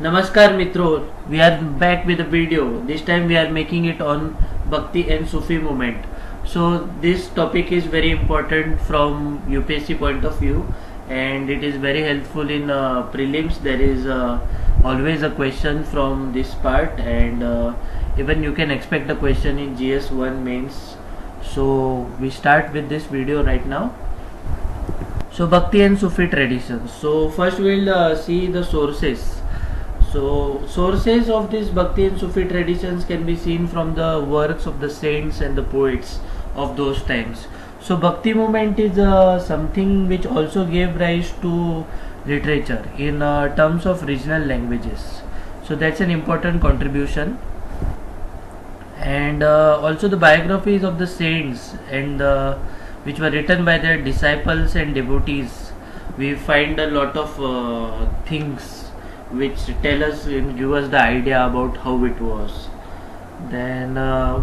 Namaskar Mitro, we are back with a video. This time we are making it on Bhakti and Sufi movement. So this topic is very important from UPSC point of view, and it is very helpful in prelims. There is always a question from this part, and even you can expect a question in GS1 mains. So we start with this video right now. So Bhakti and Sufi traditions. So first we'll see the sources. So sources of these Bhakti and Sufi traditions can be seen from the works of the saints and the poets of those times. So Bhakti movement is something which also gave rise to literature in terms of regional languages. So that's an important contribution. And also the biographies of the saints and which were written by their disciples and devotees. We find a lot of things which tell us and give us the idea about how it was. Then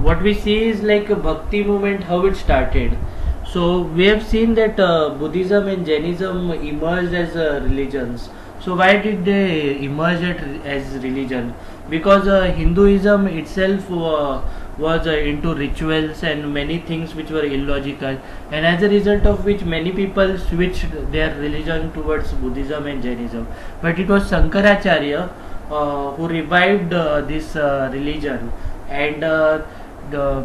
what we see is like a Bhakti movement, how it started. So we have seen that Buddhism and Jainism emerged as religions. So why did they emerge as religion? Because Hinduism itself was into rituals and many things which were illogical, and as a result of which many people switched their religion towards Buddhism and Jainism. But it was Shankaracharya who revived this religion, and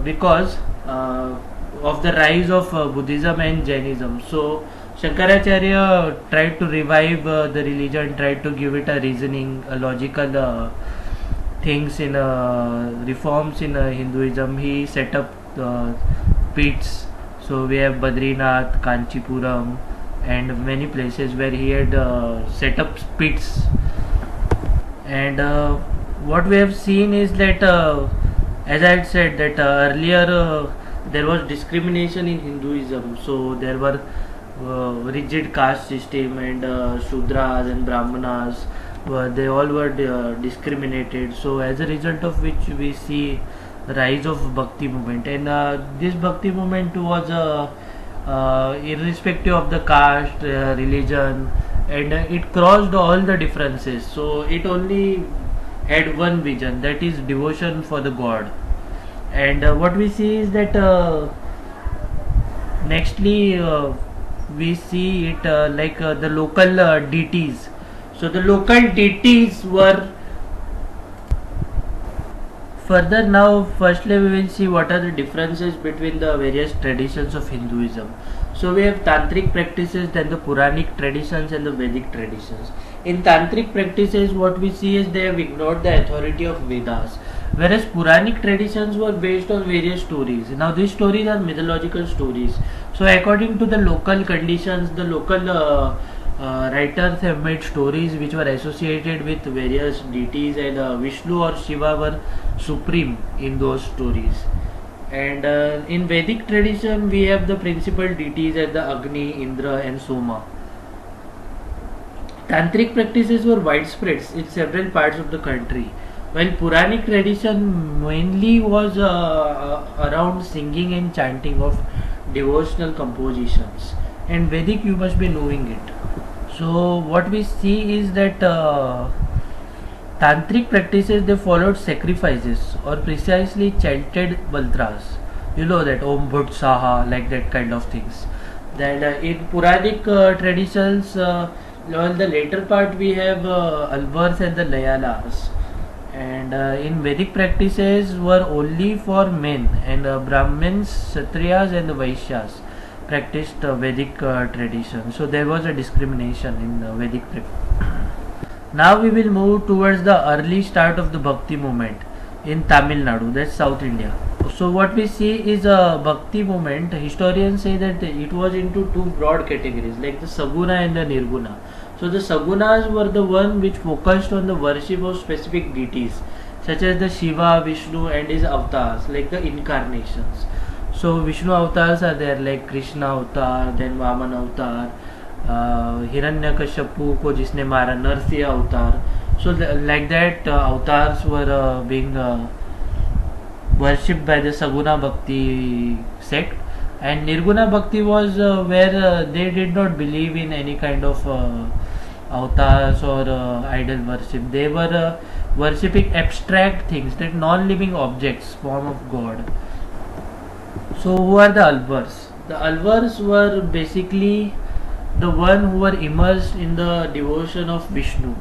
because of the rise of Buddhism and Jainism. So Shankaracharya tried to revive the religion, tried to give it a reasoning, a logical things in reforms in Hinduism. He set up pits. So we have Badrinath, Kanchipuram, and many places where he had set up pits. And what we have seen is that, as I had said, that earlier there was discrimination in Hinduism. So there were rigid caste system, and Shudras and Brahmanas, they all were discriminated. So as a result of which we see rise of Bhakti movement, and this Bhakti movement was irrespective of the caste, religion, and it crossed all the differences. So it only had one vision, that is devotion for the God. And what we see is that nextly we see it like the local deities. So the local deities were further. Now firstly we will see what are the differences between the various traditions of Hinduism. So we have tantric practices, then the Puranic traditions and the Vedic traditions. In tantric practices, what we see is they have ignored the authority of Vedas, whereas Puranic traditions were based on various stories. Now these stories are mythological stories. So according to the local conditions, the local writers have made stories which were associated with various deities, and Vishnu or Shiva were supreme in those stories. And in Vedic tradition, we have the principal deities as the Agni, Indra, and Soma. Tantric practices were widespread in several parts of the country, while Puranic tradition mainly was around singing and chanting of devotional compositions. And Vedic, you must be knowing it. So what we see is that tantric practices, they followed sacrifices or precisely chanted mantras. You know that Om Bhut Saha, like that kind of things. Then in Puranic traditions, on the later part we have Alvars and the Layalas. And in Vedic practices were only for men, and Brahmins, Kshatriyas, and the Vaishyas practiced Vedic tradition. So there was a discrimination in Vedic practice. Now we will move towards the early start of the Bhakti movement in Tamil Nadu, that's South India. So what we see is a Bhakti movement. Historians say that it was into two broad categories, like the Saguna and the Nirguna. So the Sagunas were the one which focused on the worship of specific deities, such as the Shiva, Vishnu, and his avatars, like the incarnations. So Vishnu avatars are there, like Krishna avatar, then Vaman avatar, Hiranyakashipu को जिसने मारा, नरसिंह अवतार. So like that avatars were being worshipped by the Saguna Bhakti sect, and Nirguna Bhakti was where they did not believe in any kind of avatars or idol worship. They were worshipping abstract things, that non-living objects, form of God. So who are the Alvars? The Alvars were basically the one who were immersed in the devotion of Vishnu.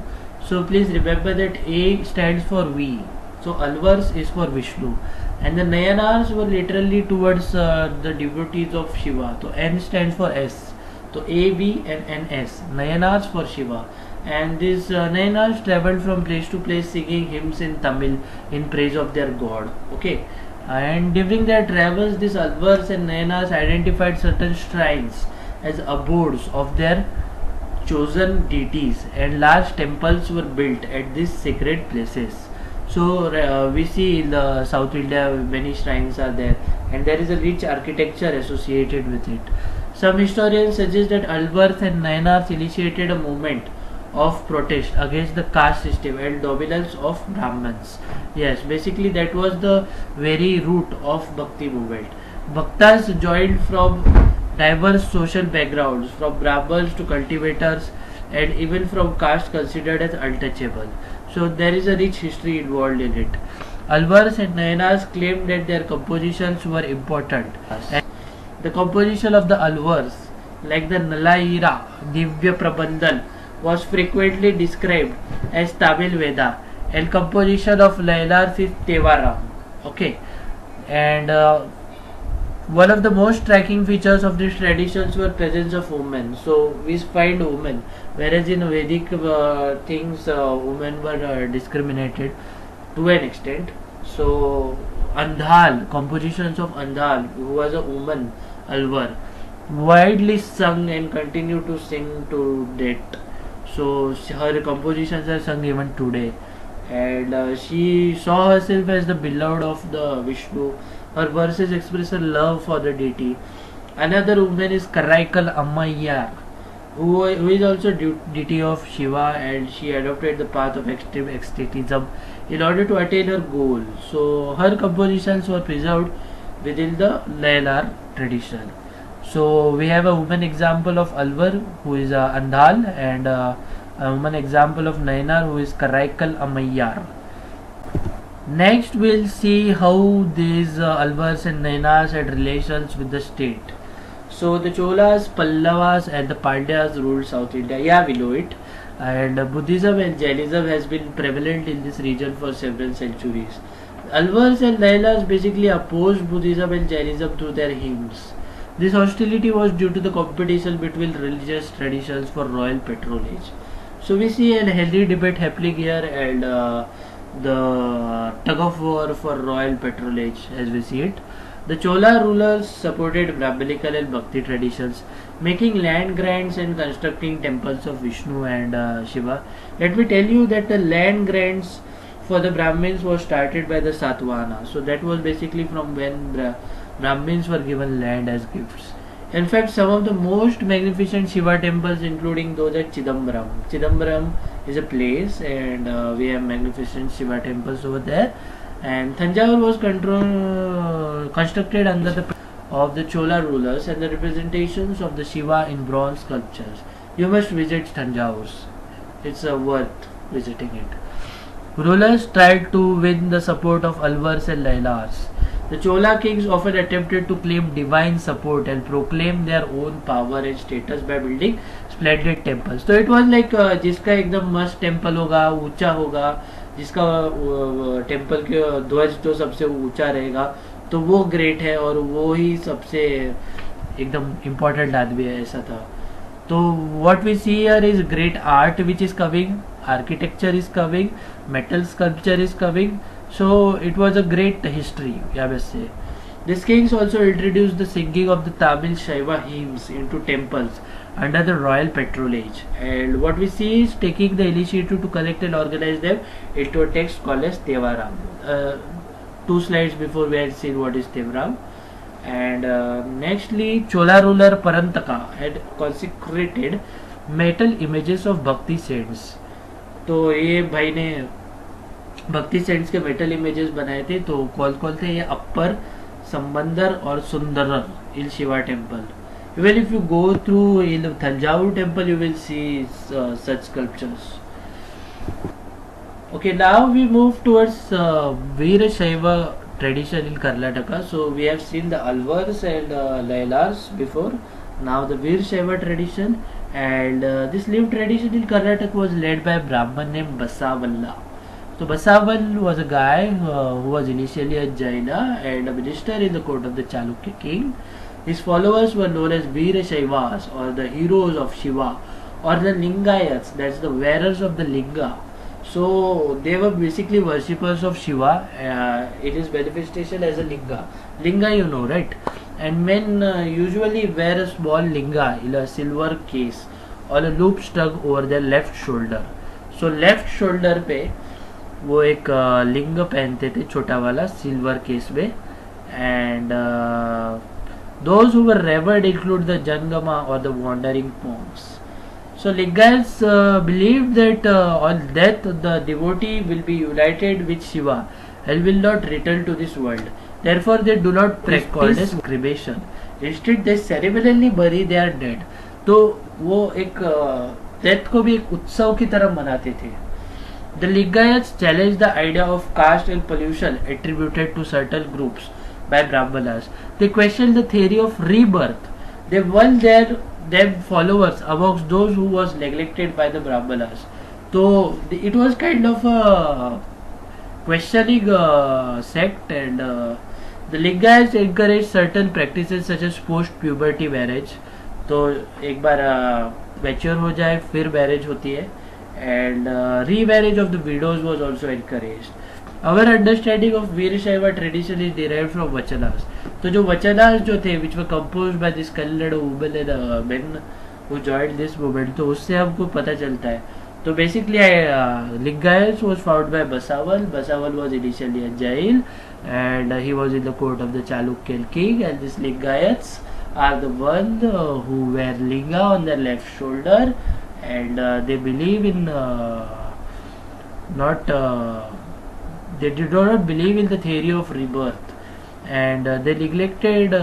So please remember that A stands for V. So Alvars is for Vishnu, and the Nayanars were literally towards the devotees of Shiva. So N stands for S. So A, B and NS. Nayanars for Shiva. And these Nayanars traveled from place to place singing hymns in Tamil in praise of their god. Okay. And during their travels, these Alvars and Nayanars identified certain shrines as abodes of their chosen deities, and large temples were built at these sacred places. So we see in the South India many shrines are there, and there is a rich architecture associated with it. Some historians suggest that Alvars and Nayanars initiated a movement of protest against the caste system and dominance of Brahmins. Yes, basically that was the very root of Bhakti movement. Bhaktas joined from diverse social backgrounds, from Brahmins to cultivators, and even from caste considered as untouchable. So there is a rich history involved in it. Alvars and Nayanars claimed that their compositions were important. And the composition of the Alvars, like the Nalaira, Divya Prabandhan, was frequently described as Tamil Veda, and composition of Nayanars is Tevaram. Okay, and one of the most striking features of these traditions were presence of women. So we find women, whereas in Vedic things, women were discriminated to an extent. So Andhal, compositions of Andhal, who was a woman, Alvar, widely sung and continue to sing to date. So her compositions are sung even today, and she saw herself as the beloved of the Vishnu. Her verses express her love for the deity. Another woman is Karaikal Ammayyar, who is also deity of Shiva, and she adopted the path of extreme ecstatism in order to attain her goal. So her compositions were preserved within the Nayanar tradition. So we have a woman example of Alvar, who is Andhal, and a woman example of Nayanar, who is Karaikal Ammayyar. Next we'll see how these Alvars and Nayanars had relations with the state. So the Cholas, Pallavas and the Pandyas ruled South India. Yeah, we know it. And Buddhism and Jainism has been prevalent in this region for several centuries. Alvars and Nayanars basically opposed Buddhism and Jainism through their hymns. This hostility was due to the competition between religious traditions for royal patronage. So we see a healthy debate happening here, and the tug of war for royal patronage as we see it. The Chola rulers supported Brahminical and Bhakti traditions, making land grants and constructing temples of Vishnu and Shiva. Let me tell you that the land grants for the Brahmins was started by the Satvana. So that was basically from when Brahmins were given land as gifts. In fact, some of the most magnificent Shiva temples, including those at Chidambaram. Chidambaram is a place, and we have magnificent Shiva temples over there. And Thanjavur was constructed under the of the Chola rulers, and the representations of the Shiva in bronze sculptures. You must visit Thanjavur. It's worth visiting it. Rulers tried to win the support of Alvars and Nayanars. The Chola kings often attempted to claim divine support and proclaim their own power and status by building splendid temples. So it was like जिसका एकदम मस्त temple होगा, ऊंचा होगा, जिसका temple के ध्वज जो सबसे ऊंचा रहेगा, तो वो ग्रेट है और वो ही सबसे एकदम इम्पोर्टेंट आदमी है, ऐसा था. So what we see here is great art which is coming, architecture is coming, metal sculpture is coming. So it was a great history, I must say. These kings also introduced the singing of the Tamil Shaiva hymns into temples under the royal patronage. And what we see is taking the initiative to collect and organize them into a text called as Tevaram. 2 slides before we had seen what is Tevaram. And nextly, Chola ruler Parantaka had consecrated metal images of Bhakti saints. तो ये भाई ने भक्ति cents के metal images बनाए थे. तो कौन कौन थे ये? अप्पर, संबंदर और Sundarar in Shiva temple. Even if you go through in the Thanjavur temple, you will see such sculptures. Okay, now we move towards Veerashaiva tradition in Karnataka. So we have seen the Alvars and Lailars before. Now the Veerashaiva tradition, and this lived tradition in Karnataka was led by a Brahman named Basavalla. So Basaval was a guy who was initially a Jaina and a minister in the court of the Chalukya king. His followers were known as Veerashaivas, or the heroes of Shiva, or the Lingayats, that's the wearers of the Linga. So they were basically worshippers of Shiva. It is manifestation as a Linga. Linga, you know, right? And men usually wear a small Linga in a silver case or a loop stuck over their left shoulder. So left shoulder पे वो एक लिंग पहनते थे छोटा वाला silver case में. And those who were revered include the Jangama or the wandering monks. So Lingayats believed that on death the devotee will be united with Shiva and will not return to this world. Therefore they do not practice cremation. Instead they ceremonially bury their dead. तो वो एक death को भी एक उत्सव की तरह मनाते थे. The Lingayats challenged the idea of caste and pollution attributed to certain groups by Brahmanas. They questioned the theory of rebirth. They won their followers amongst those who was neglected by the Brahmanas. So it was kind of a questioning sect, and the Lingayats encouraged certain practices such as post-puberty marriage. तो एक बार mature हो जाए फिर marriage होती है. And remarriage of the widows was also encouraged. Our understanding of Veerashaiva tradition is derived from Vachanas. तो जो Vachanas जो थे which were composed by this Kannada women and men who joined this movement, तो उससे हमको पता चलता है. तो basically Lingayats was founded by Basaval. Basaval was initially a Jain, and he was in the court of the Chalukyan king, and these Lingayats are the one who wear linga on their left shoulder, and they believe in they did not believe in the theory of rebirth, and they neglected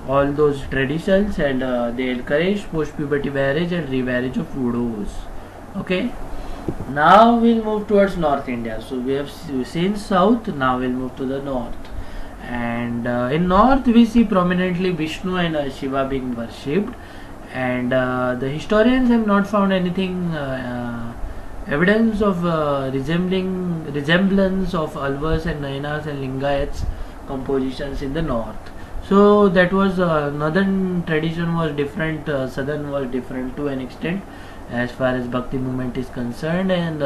all those traditions, and they encouraged post-puberty marriage and remarriage of widows. Okay, now we'll move towards North India. So we have seen South, now we'll move to the North. And in North we see prominently Vishnu and Shiva being worshipped, and the historians have not found anything evidence of resemblance of Alvars and Nayanas and Lingayats compositions in the North. So that was northern tradition was different, southern was different to an extent as far as Bhakti movement is concerned, and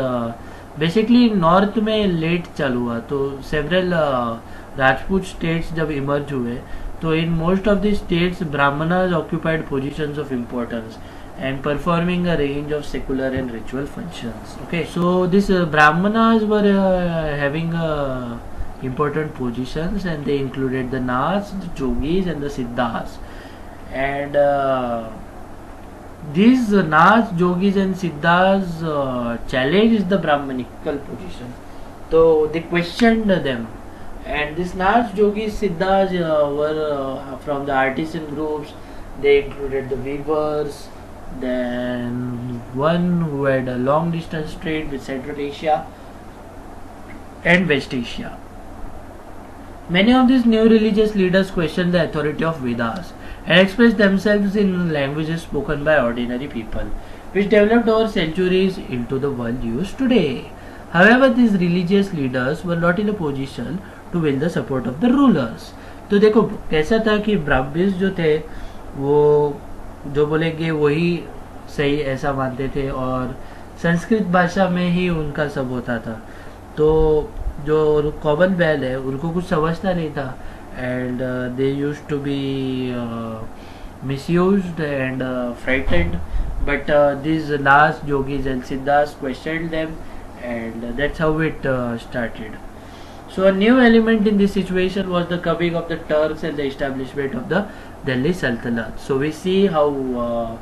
basically North में late चालू हुआ. तो several Rajput states जब emerge हुए, तो in most of the states Brahmanas occupied positions of importance and performing a range of secular and ritual functions. Okay, so these Brahmanas were having important positions, and they included the Nas, the Jogis and the Siddhas. And these Nas, Jogis and Siddhas challenged the Brahmanical position. So they questioned them. And these Nas, Jogis, Siddhas were from the artisan groups. They included the weavers, then one who had a long distance trade with Central Asia and West Asia. Many of these new religious leaders questioned the authority of Vedas and expressed themselves in languages spoken by ordinary people, which developed over centuries into the world used today. However, these religious leaders were not in a position to win the support of the rulers. तो देखो कैसा था कि Brahmins जो थे वो जो बोलेंगे वही सही ऐसा मानते थे, और संस्कृत भाषा में ही उनका सब होता था. तो जो कॉमन मैन है उनको कुछ समझता नहीं था, and they used to be misused and frightened, but these last yogis and siddhas questioned them, and that's how it started. So a new element in this situation was the coming of the Turks and the establishment of the Delhi Sultanate. So we see how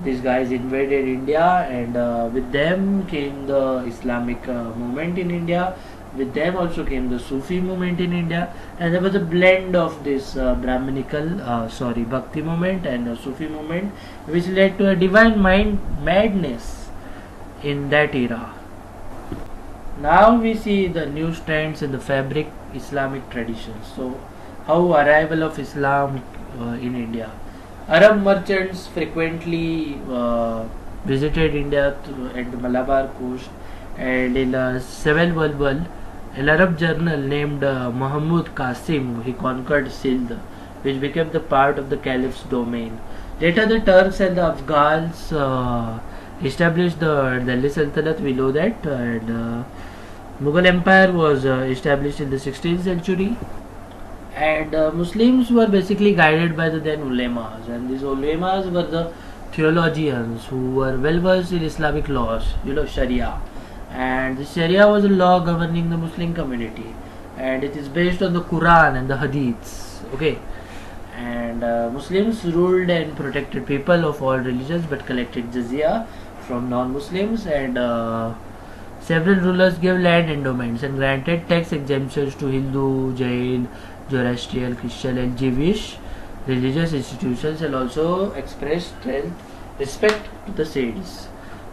these guys invaded India, and with them came the Islamic movement in India. with them also came the Sufi movement in India, and there was a blend of this Bhakti movement and the Sufi movement, which led to a divine mind madness in that era. Now we see the new strands in the fabric Islamic traditions. So, how arrival of Islam in India? Arab merchants frequently visited India at the Malabar coast, and in a Sevel Balbal, an Arab journal named Muhammad Qasim, he conquered Sindh, which became the part of the Caliph's domain. Later, the Turks and the Afghans established the Delhi Sultanate, we know that, and Mughal Empire was established in the 16th century, and Muslims were basically guided by the then ulemas, and these ulemas were the theologians who were well versed in Islamic laws, Sharia, and the Sharia was a law governing the Muslim community, and it is based on the Quran and the Hadiths. Okay, and Muslims ruled and protected people of all religions, but collected jizya from non-Muslims, and several rulers gave land endowments and granted tax exemptions to Hindu, Jain, Zoroastrian, Christian, and Jewish religious institutions, and also expressed respect to the saints.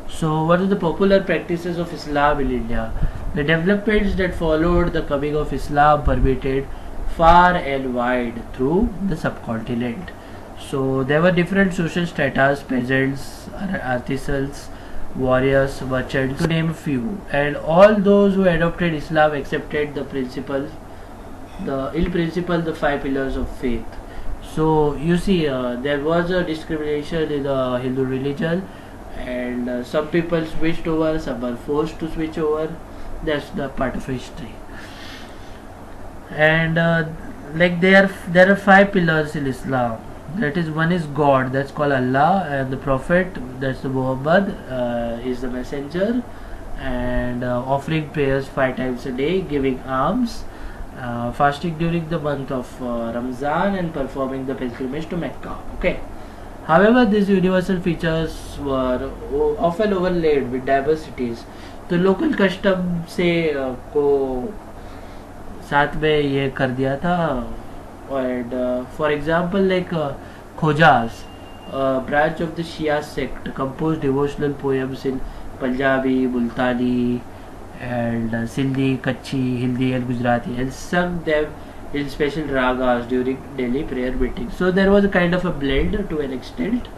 So, what are the popular practices of Islam in India? The developments that followed the coming of Islam permeated far and wide through the subcontinent. So, there were different social stratas: peasants, artisans, warriors, merchants, to name a few, and all those who adopted Islam accepted the five pillars of faith. So you see, there was a discrimination in the Hindu religion, and some people switched over, some were forced to switch over. That's the part of history. And there are five pillars in Islam. That is, one is God, that's called Allah, and the Prophet, that's the Muhammad, is the messenger, and offering prayers 5 times a day, giving alms, fasting during the month of Ramzan, and performing the pilgrimage to Mecca. Okay. However, these universal features were often overlaid with diversities. तो local custom से को साथ में ये कर दिया था. And for example, like Khojas, a branch of the Shia sect, composed devotional poems in Punjabi, Multani, and Sindhi, Kachhi, Hindi, and Gujarati, and sung them in special ragas during daily prayer meetings. So there was a kind of a blend to an extent.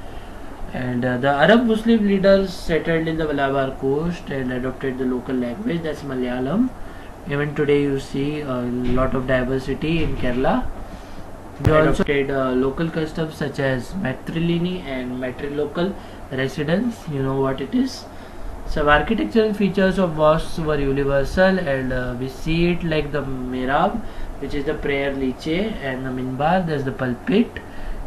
And the Arab Muslim leaders settled in the Malabar coast and adopted the local language, that's Malayalam. Even today you see a lot of diversity in Kerala. They also adopted local customs such as matrilini and matrilocal residence. You know what it is. Some architectural features of mosques were universal, and we see it like the mihrab, which is the prayer niche, and the minbar, that's the pulpit.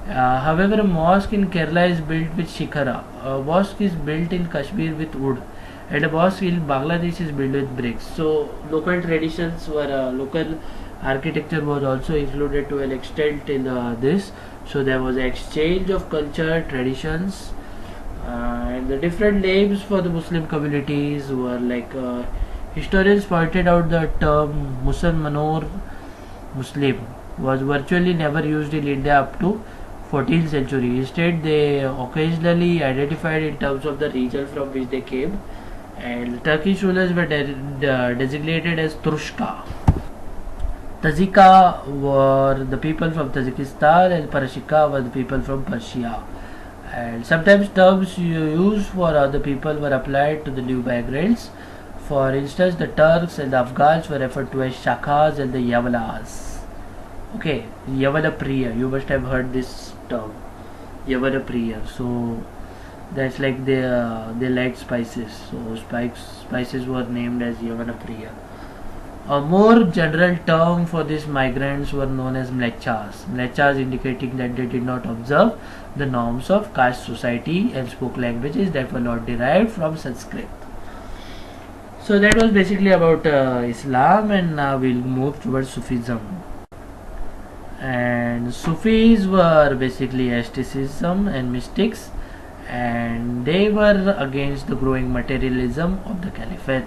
However, a mosque in Kerala is built with shikhara. A mosque is built in Kashmir with wood, and a mosque in Bangladesh is built with bricks. So local traditions were local architecture was also included to an extent in this. So there was exchange of culture, traditions, and the different names for the Muslim communities were like historians pointed out the term Musalmanor Muslim was virtually never used in India up to 14th century. Instead, they occasionally identified in terms of the region from which they came, and Turkish rulers were designated as Trushka. Tajika were the people from Tajikistan, and Parashika were the people from Persia. And sometimes terms used for other people were applied to the new migrants. For instance, the Turks and the Afghans were referred to as Shakas and the Yavanas. Okay, Yavana Priya, you must have heard this term, Yavana Priya. So that's like they liked spices, so spices were named as Yavana Priya. A more general term for these migrants were known as mlechas. Mlechas indicating that they did not observe the norms of caste society and spoke languages that were not derived from Sanskrit. So that was basically about Islam, and now we'll move towards Sufism. And Sufis were basically asceticism and mystics, and they were against the growing materialism of the caliphate.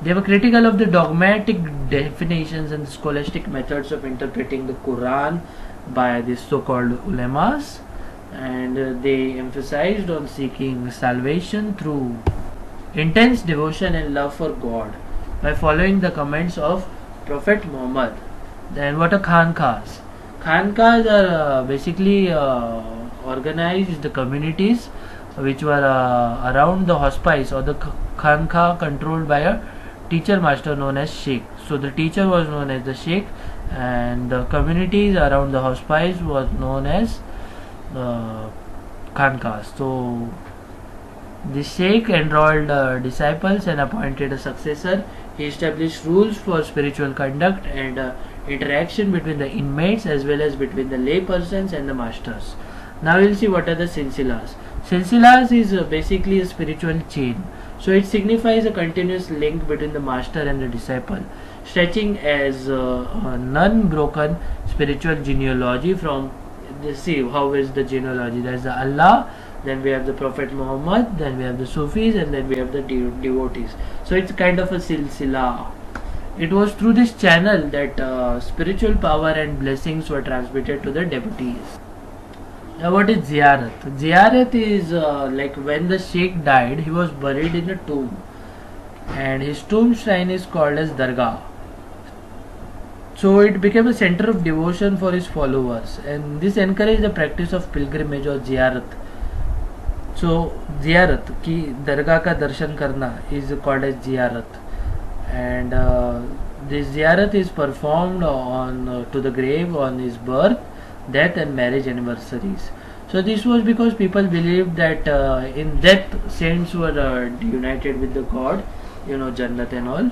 They were critical of the dogmatic definitions and scholastic methods of interpreting the Quran by the so-called ulemas, and they emphasized on seeking salvation through intense devotion and love for God by following the commands of Prophet Muhammad. Then what are khanqahs? Khanqahs are basically organized communities which were around the hospice or the khanqah, controlled by a teacher master known as sheikh. So the teacher was known as the sheikh, and the communities around the hospice was known as khanqahs. So the sheikh enrolled disciples and appointed a successor. He established rules for spiritual conduct and interaction between the inmates as well as between the lay persons and the masters. Now we'll see what are the silsilas. Silsilas is basically a spiritual chain. So it signifies a continuous link between the master and the disciple, stretching as a non-broken spiritual genealogy from, see how is the genealogy, there's the Allah, then we have the Prophet Muhammad, then we have the Sufis, and then we have the devotees. So it's kind of a silsila. It was through this channel that spiritual power and blessings were transmitted to the devotees. Now what is ziyarat? Ziyarat is like when the sheikh died, he was buried in a tomb, and his tomb shrine is called as dargah. So it became a center of devotion for his followers, and this encouraged the practice of pilgrimage or ziyarat. So ziyarat ki dargah ka darshan karna is called as ziyarat, and this ziyarat is performed on to the grave on his birth, death and marriage anniversaries. So this was because people believed that in death saints were united with the God, Jannat and all.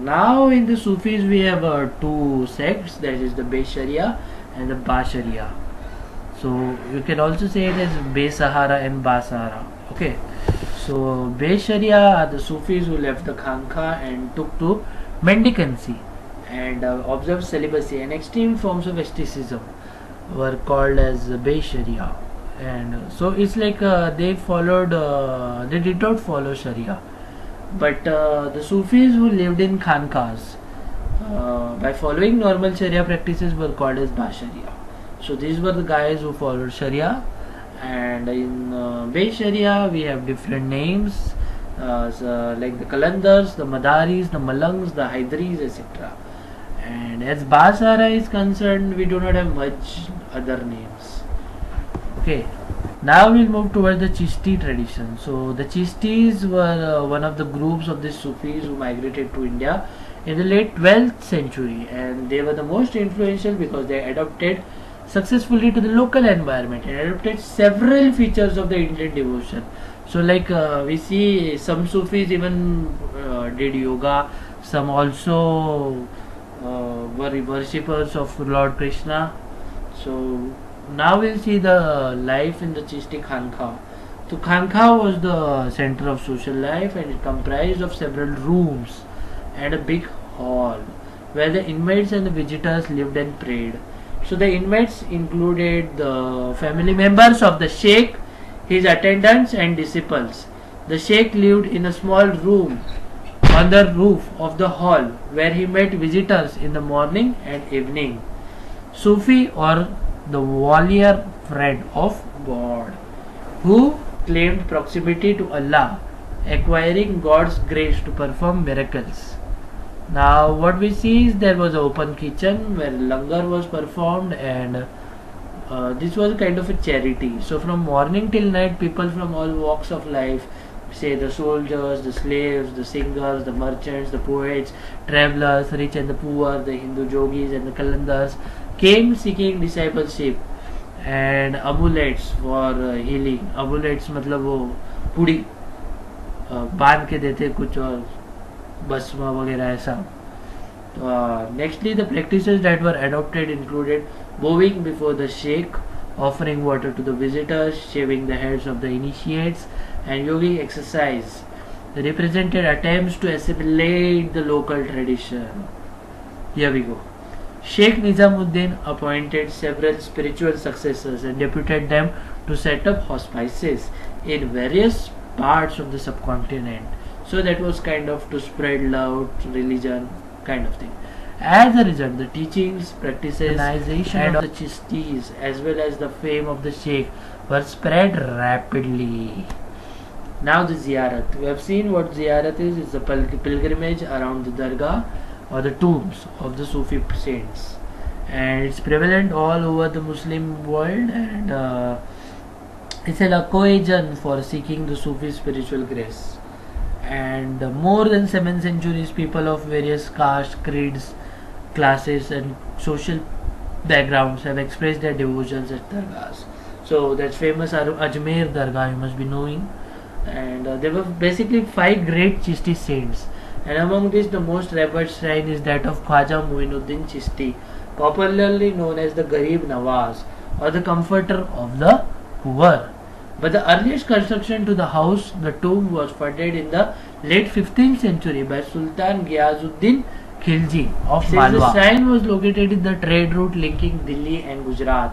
Now in the Sufis we have two sects, that is the Be-Sharia and the Ba-Sharia. So you can also say it as Be-Sahara and Ba-Sahara. Okay. So Be-Sharia are the Sufis who left the Khanqah and took to mendicancy and observed celibacy, and extreme forms of asceticism were called as Be-Sharia. And so it's like they did not follow Sharia. But the Sufis who lived in Khanqahs by following normal Sharia practices were called as Ba-Sharia. So these were the guys who followed Sharia, and in Be-Sharia we have different names like the Qalandars, the Madaris, the Malangs, the Haidaris, etc. And as Ba-Sahara is concerned, we do not have much other names. Okay. Now we'll move towards the Chishti tradition. So the Chistis were one of the groups of the Sufis who migrated to India in the late 12th century, and they were the most influential because they adapted successfully to the local environment and adopted several features of the Indian devotion. So like we see some Sufis even did yoga, some also were worshippers of Lord Krishna. So now we'll see the life in the Chishti Khanqah. So Khanqah was the center of social life, and it comprised of several rooms and a big hall where the inmates and the visitors lived and prayed. So the inmates included the family members of the sheikh, his attendants and disciples. The sheikh lived in a small room on the roof of the hall where he met visitors in the morning and evening. Sufi or the warrior friend of God, who claimed proximity to Allah, acquiring God's grace to perform miracles. Now what we see is there was an open kitchen where langar was performed, and this was kind of a charity. So from morning till night, people from all walks of life, say the soldiers, the slaves, the singers, the merchants, the poets, travelers, rich and the poor, the Hindu yogis and the Qalandars, came seeking discipleship and amulets for healing. Amulets मतलब वो पुड़ी बांध के देते कुछ और भस्म वगैरह ऐसा. Nextly, the practices that were adopted included bowing before the sheikh, offering water to the visitors, shaving the heads of the initiates, and yogic exercise represented attempts to assimilate the local tradition. Here we go. Sheikh Nizamuddin appointed several spiritual successors and deputed them to set up hospices in various parts of the subcontinent. So that was kind of to spread love, religion, kind of thing. As a result, the teachings, practices, and of the Chistis as well as the fame of the Sheikh were spread rapidly. Now the ziyarat. We have seen what ziyarat is. It's a pilgrimage around the dargah or the tombs of the Sufi saints, and it's prevalent all over the Muslim world, and it's an occasion for seeking the Sufi spiritual grace. And more than 7 centuries, people of various castes, creeds, classes, and social backgrounds have expressed their devotions at dargahs. So that's famous Ajmer Dargah, you must be knowing. And there were basically 5 great Chishti saints, and among these the most revered shrine is that of Khwaja Muinuddin Chishti, popularly known as the Garib Nawaz or the comforter of the poor. But the earliest construction to the house, the tomb, was funded in the late 15th century by Sultan Ghiyazuddin Khilji of Malwa. The shrine was located in the trade route linking Delhi and Gujarat.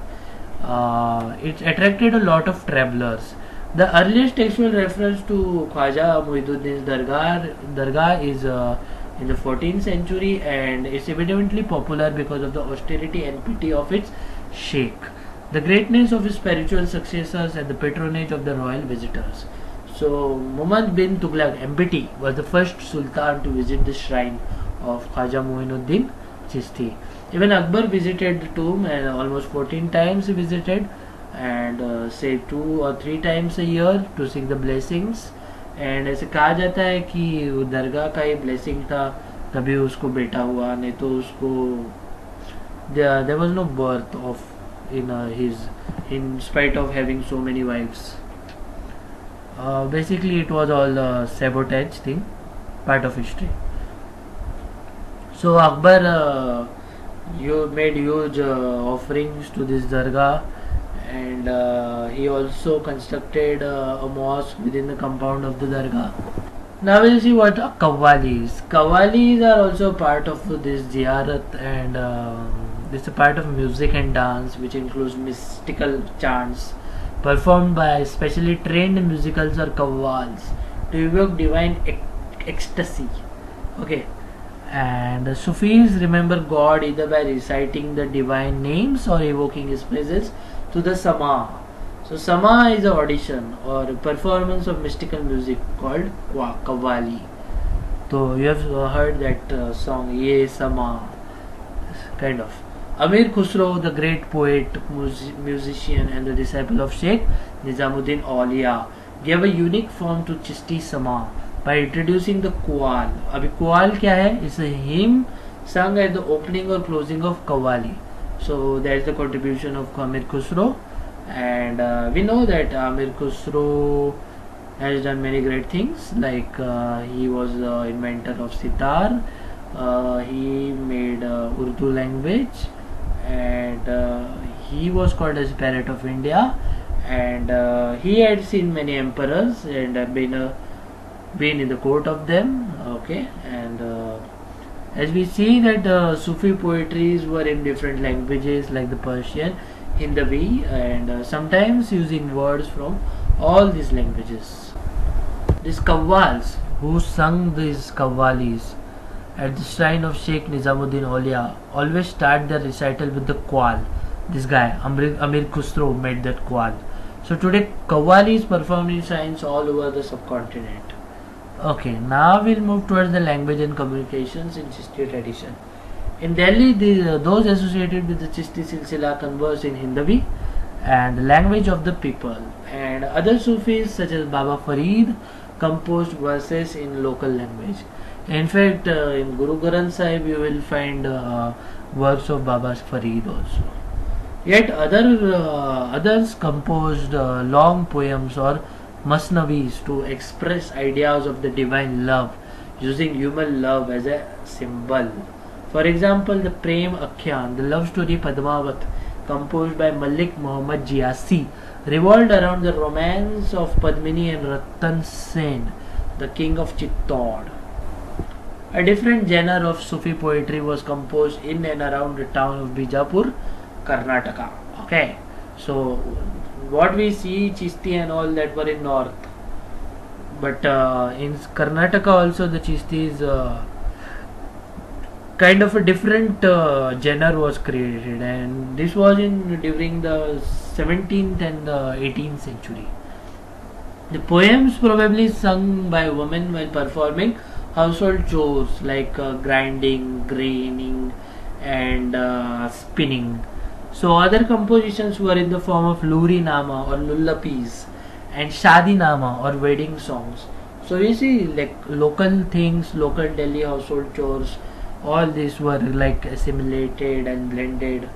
It attracted a lot of travelers. The earliest textual reference to Khwaja Muinuddin's Dargah is in the 14th century, and it's evidently popular because of the austerity and pity of its sheikh, the greatness of his spiritual successors, and the patronage of the royal visitors. So Muhammad bin Tughlaq MBT was the first sultan to visit the shrine of Khwaja Muinuddin Chishti. Even Akbar visited the tomb, and almost 14 times he visited, and say 2 or 3 times a year to seek the blessings. And ऐसे कहा जाता है कि वो दरगाह का ही blessing था, तभी उसको बेटा हुआ, नहीं तो उसको there was no birth of in spite of having so many wives. Basically it was all a sabotage thing, part of history. So Akbar you made huge offerings to this dargah, and he also constructed a mosque within the compound of the dargah. Now we'll see what are qawwalis. Qawwalis are also part of this ziyarat, and it's a part of music and dance which includes mystical chants performed by specially trained musicals or qawwals to evoke divine ecstasy. Okay. And the Sufis remember God either by reciting the divine names or evoking his presence to the Sama. So Sama is an audition or a performance of mystical music called Qawwali. So you have heard that song Ye Sama, kind of. Amir Khusro, the great poet, musician, and the disciple of Sheikh Nizamuddin Aulia, gave a unique form to Chishti Sama by introducing the Qawwal. Abhi Qawwal kya hai? It's a hymn sung at the opening or closing of Qawwali. So that's the contribution of Amir Khusro, and we know that Amir Khusro has done many great things, like he was the inventor of sitar, he made Urdu language, and he was called as Parrot of India, and he had seen many emperors and been in the court of them. Okay, and as we see that Sufi poetries were in different languages like the Persian, Hindavi, and sometimes using words from all these languages. These qawwals who sung these qawwalis at the shrine of Sheikh Nizamuddin Aulia always start their recital with the qawwal. This guy Amir Khusro made that qawwal. So today qawwali is performed in shrines all over the subcontinent. Okay, now we'll move towards the language and communications in Chishti tradition. In Delhi, those associated with the Chishti Silsila converse in Hindavi and the language of the people, and other Sufis such as Baba Farid composed verses in local language. In fact, in Guru Granth Sahib you will find works of Baba Farid also. Yet others composed long poems or masnavis to express ideas of the divine love, using human love as a symbol. For example, the Prem Akhyan, the love story Padmavat, composed by Malik Muhammad Jiyasi, revolved around the romance of Padmini and Ratan Sen, the king of Chittor. A different genre of Sufi poetry was composed in and around the town of Bijapur, Karnataka. Okay, so what we see, Chishti and all that were in north. But in Karnataka also the Chistis kind of a different genre was created, and this was in during the 17th and the 18th century. The poems probably sung by women while performing household chores like grinding, graining, and spinning. So other compositions were in the form of Luri Nama or lullabies and Shadi Nama or wedding songs. So you see, like local things, local Delhi household chores, all these were like assimilated and blended.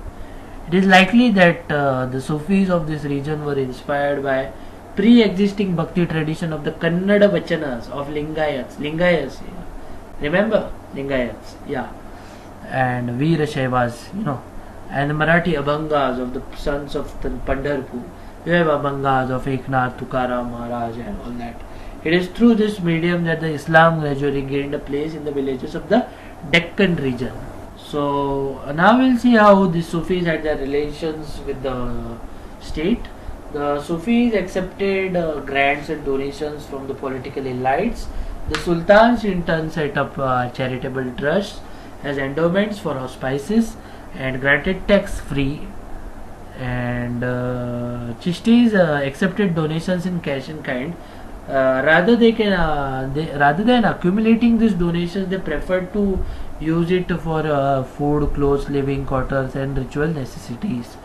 It is likely that the Sufis of this region were inspired by pre-existing bhakti tradition of the Kannada Vachanas of Lingayats. Lingayats, remember Lingayats, yeah, and Veera Shaivas, and the Marathi Abhangas of the sons of the Pandharpur. You have Abhangas of Eknath, Tukaram, Maharaj, and all that. It is through this medium that the Islam gradually gained a place in the villages of the Deccan region. So now we'll see how the Sufis had their relations with the state. The Sufis accepted grants and donations from the political elites. The sultans in turn set up charitable trusts as endowments for auspices and granted tax-free. And Chishtis accepted donations in cash in kind. Rather than accumulating these donations, they preferred to use it for food, clothes, living quarters, and ritual necessities.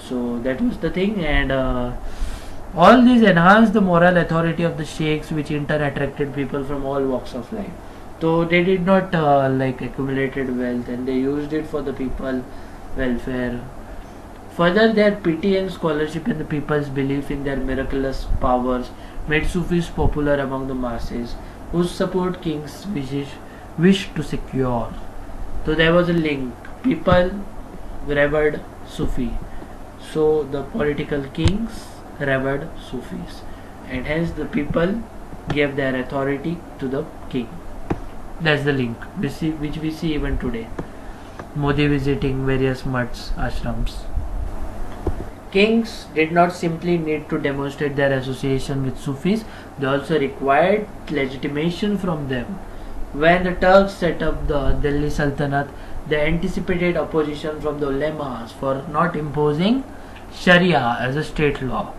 So that was the thing, and all these enhanced the moral authority of the sheikhs, which in turn attracted people from all walks of life. So they did not accumulated wealth, and they used it for the people welfare. Further, their pity and scholarship and the people's belief in their miraculous powers made Sufis popular among the masses, whose support kings wished to secure. So there was a link. People revered Sufi. So the political kings revered Sufis, and hence the people gave their authority to the king. That's the link which we see even today. Modi visiting various mutts, ashrams. Kings did not simply need to demonstrate their association with Sufis, they also required legitimation from them. When the Turks set up the Delhi Sultanate, they anticipated opposition from the ulemas for not imposing Sharia as a state law.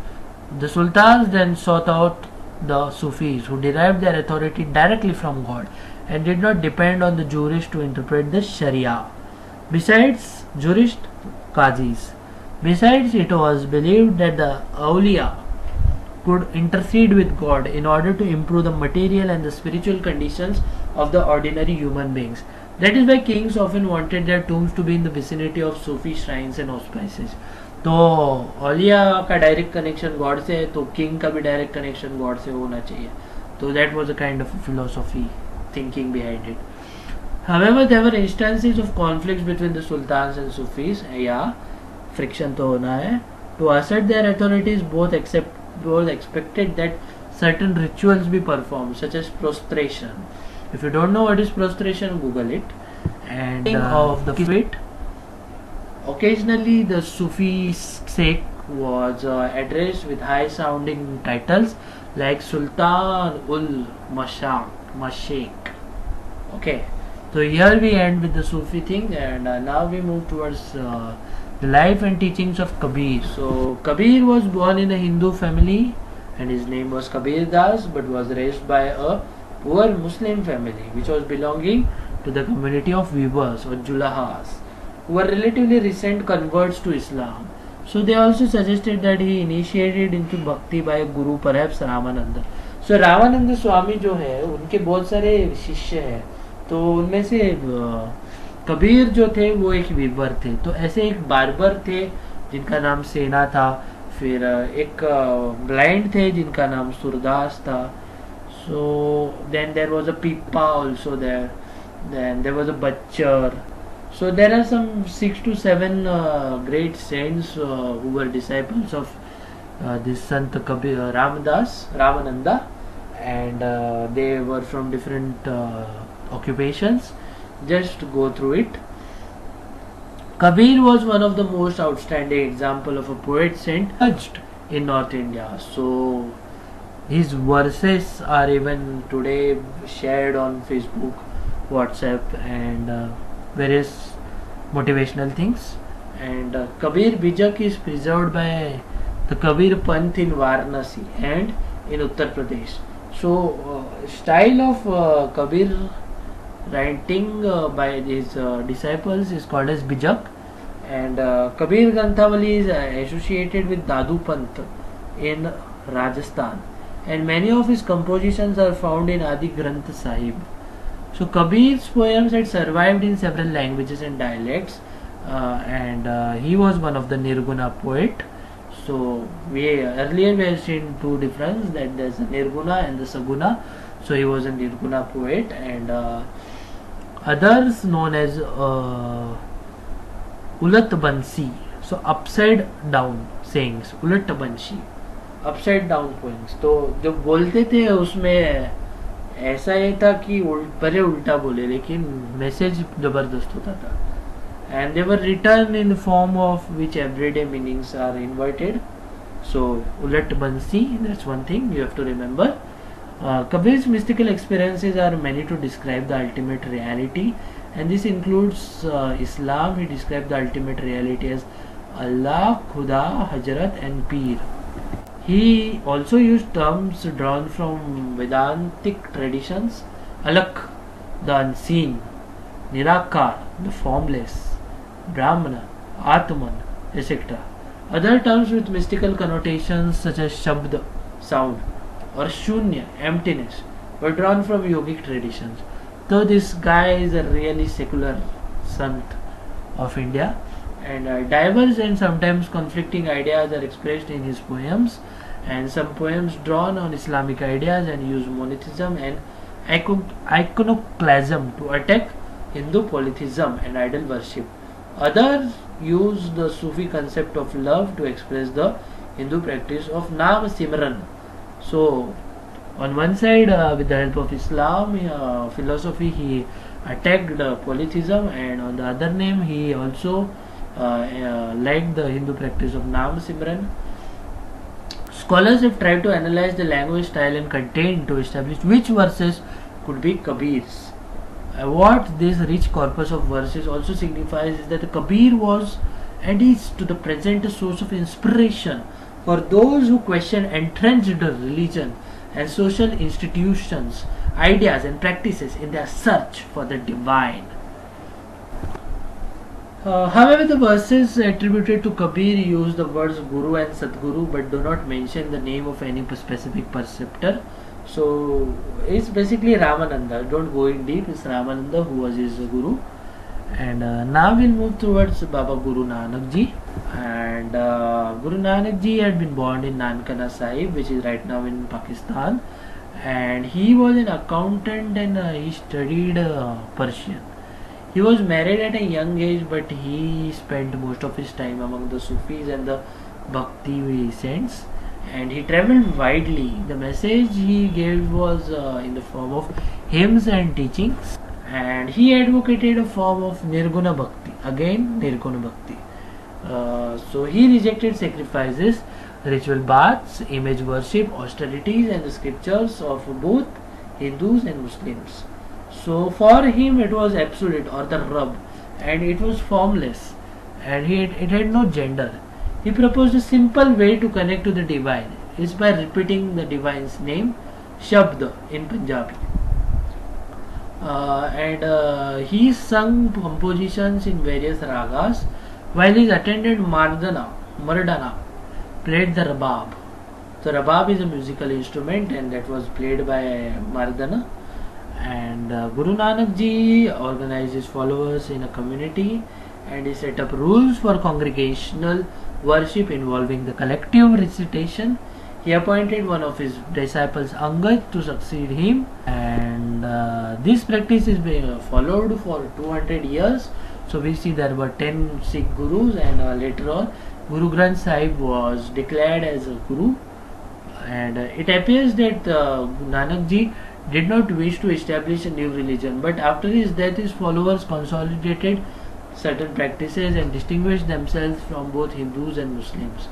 The sultans then sought out the Sufis, who derived their authority directly from God and did not depend on the jurists to interpret the Sharia. Besides, it was believed that the awliya could intercede with God in order to improve the material and the spiritual conditions of the ordinary human beings. That is why kings often wanted their tombs to be in the vicinity of Sufi shrines and auspices. तो औलिया का direct connection God से है, तो king का भी direct connection God से होना चाहिए. तो that was a kind of philosophy thinking behind it. However, there were instances of conflicts between the sultans and Sufis. Yeah, friction तो होना है. To assert their authorities, both expected that certain rituals be performed, such as prostration. If you don't know what is prostration, Google it. And of the Kiswit. Occasionally, the Sufi sect was addressed with high-sounding titles like Sultan ul Mashayikh. Okay, so here we end with the Sufi thing, and now we move towards the life and teachings of Kabir. So Kabir was born in a Hindu family, and his name was Kabir Das, but was raised by a poor Muslim family, which was belonging to the community of weavers or Julahas, who were relatively recent converts to Islam. So they also suggested that he initiated into Bhakti by a guru, perhaps Ramananda. So Ramananda Swami जो है, उनके बहुत सारे शिष्य हैं, तो उनमें से कबीर जो थे वो एक वीवर थे. तो ऐसे एक बार्बर थे जिनका नाम सेना था, फिर एक ब्लाइंड थे जिनका नाम सुरदास था. So then there was a pipa also there. Then there was a butcher. So there are some 6 to 7 great saints who were disciples of this Sant Kabir, Ramananda, and they were from different occupations. Just go through it. Kabir was one of the most outstanding example of a poet saint judged in North India. So His verses are even today shared on Facebook, WhatsApp, and various motivational things. And Kabir Bijak is preserved by the Kabir Panth in Varanasi and in Uttar Pradesh. So, style of Kabir writing by his disciples is called as Bijak, and Kabir Granthawali is associated with Dadu Panth in Rajasthan, and many of his compositions are found in Adi Granth Sahib. So Kabir's poems had survived in several languages and dialects, and he was one of the Nirguna poet. So earlier we have seen two differences, that there's a Nirguna and the Saguna. So he was a Nirguna poet, and others known as Ulat Bansi. So upside down sayings, Ulat Bansi, upside down poems. तो जो बोलते थे उसमें ऐसा ये था कि भले उल्टा बोले, लेकिन मैसेज जबरदस्त होता था. And they were written in form of which everyday meanings are inverted. So ulat bansi, that's one thing you have to remember. Kabir's mystical experiences are many to describe the ultimate reality, and this includes Islam. He described the ultimate reality as Allah, Khuda, Hazrat, and Peer. He also used terms drawn from Vedantic traditions: Alak, the unseen; Nirakar, the formless; Brahmana, Atman, etc. Other terms with mystical connotations such as Shabd, sound, or Shunya, emptiness, were drawn from yogic traditions. Though this guy is a really secular sant of India, and diverse and sometimes conflicting ideas are expressed in his poems, and some poems drawn on Islamic ideas and use monotheism and iconoclasm to attack Hindu polytheism and idol worship. Others use the Sufi concept of love to express the Hindu practice of Nam Simran. So, on one side, with the help of Islam philosophy, he attacked polytheism, and on the other name, he also liked the Hindu practice of Nam Simran. Scholars have tried to analyze the language, style, and content to establish which verses could be Kabir's. What this rich corpus of verses also signifies is that Kabir was and is to the present a source of inspiration for those who question entrenched religion and social institutions, ideas, and practices in their search for the divine. However, the verses attributed to Kabir use the words Guru and Sadguru but do not mention the name of any specific preceptor. So, it's basically Ramananda. Don't go in deep. It's Ramananda who was his Guru. And now we'll move towards Baba Guru Nanak Ji. And Guru Nanak Ji had been born in Nankana Sahib, which is right now in Pakistan. And he was an accountant, and he studied Persian. He was married at a young age, but he spent most of his time among the Sufis and the Bhakti saints, and he traveled widely. The message he gave was in the form of hymns and teachings, and he advocated a form of Nirguna Bhakti, again Nirguna Bhakti. So he rejected sacrifices, ritual baths, image worship, austerities, and the scriptures of both Hindus and Muslims. So for him it was absolute, or the Rab, and it was formless, and it had no gender. He proposed a simple way to connect to the divine. It's by repeating the divine's name, Shabd, in Punjabi. And he sung compositions in various ragas, while his attendant Mardana played the Rabab. So Rabab is a musical instrument, and that was played by Mardana. And Guru Nanak Ji organized his followers in a community, and he set up rules for congregational worship involving the collective recitation. He appointed one of his disciples, Angad, to succeed him, and this practice is being followed for 200 years. So we see there were 10 Sikh Gurus, and later on Guru Granth Sahib was declared as a Guru. And it appears that Nanak Ji did not wish to establish a new religion, but after his death his followers consolidated certain practices and distinguished themselves from both Hindus and Muslims.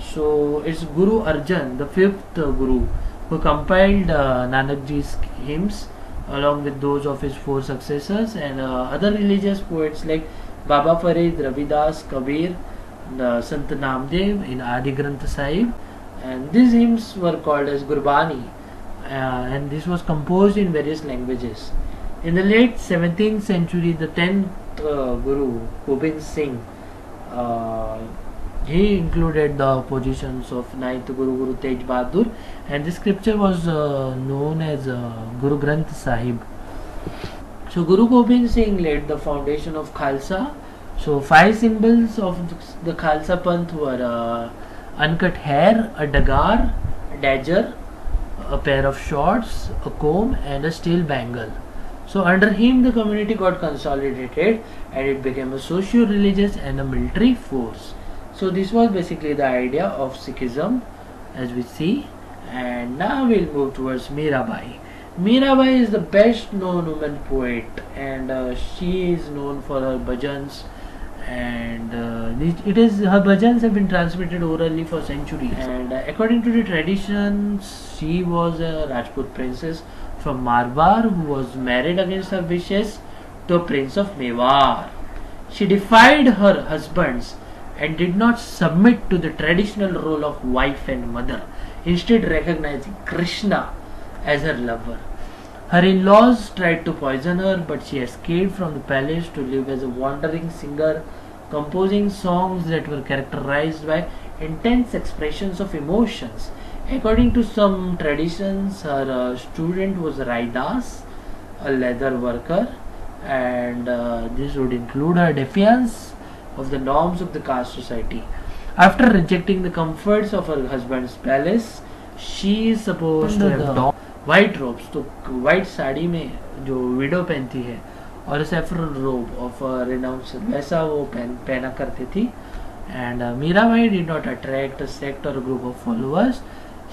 So it's Guru Arjan, the fifth Guru, who compiled Nanak Ji's hymns along with those of his 4 successors, and other religious poets like Baba Farid, Ravidas, Kabir, Sant Namdev in Adi Granth Sahib, and these hymns were called as Gurbani, and this was composed in various languages. In the late 17th century, the 10th Guru, Gobind Singh, he included the positions of 9th Guru, Guru Tej Bahadur, and the scripture was known as Guru Granth Sahib. So Guru Gobind Singh laid the foundation of Khalsa. So 5 symbols of the Khalsa Panth were uncut hair, a dagar, a dagger, a pair of shorts, a comb, and a steel bangle. So under him the community got consolidated and it became a socio-religious and a military force. So this was basically the idea of Sikhism as we see. And now we'll move towards Mirabai. Mirabai is the best known woman poet, and she is known for her bhajans, and her bhajans have been transmitted orally for centuries, and according to the traditions she was a Rajput princess from Marwar who was married against her wishes to a prince of Mewar. She defied her husbands and did not submit to the traditional role of wife and mother, instead recognizing Krishna as her lover. Her in-laws tried to poison her, but she escaped from the palace to live as a wandering singer, composing songs that were characterized by intense expressions of emotions. According to some traditions, her student was Raidas, a leather worker, and this would include her defiance of the norms of the caste society. After rejecting the comforts of her husband's palace, she is supposed to have donned white robes, तो white sari में जो widow पहनती है, और saffron robe of a renounced, वैसा वो पहना करती थी. And Mirabai did not attract a sect or a group of followers.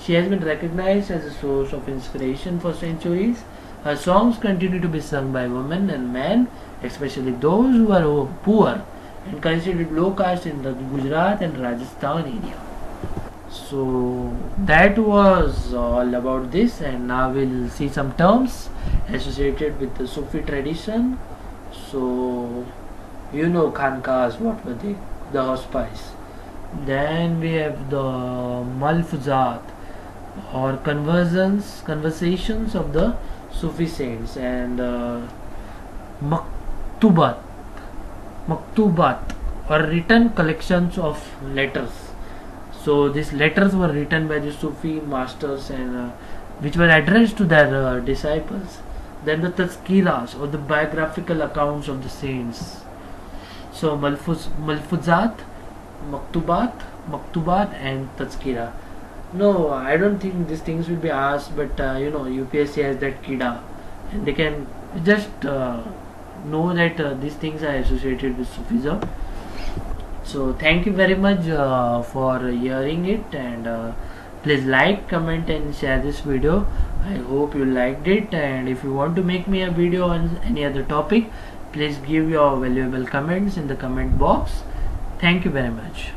She has been recognized as a source of inspiration for centuries. Her songs continue to be sung by women and men, especially those who are poor and considered low caste in the Gujarat and Rajasthan area. So that was all about this, and now we'll see some terms associated with the Sufi tradition. So you know Khankas, what were they? The hospice. Then we have the Malfuzat or conversations of the Sufi saints, and Maktubat or written collections of letters. So these letters were written by the Sufi masters, and which were addressed to their disciples. Then the Tazkiras or the biographical accounts of the saints. So Malfuzat, Maktubat and Tazkira. No, I don't think these things will be asked, but UPSC has that Kida, and they can just know that these things are associated with Sufism. So thank you very much for hearing it, and please like, comment and share this video. I hope you liked it, and if you want to make me a video on any other topic, please give your valuable comments in the comment box. Thank you very much.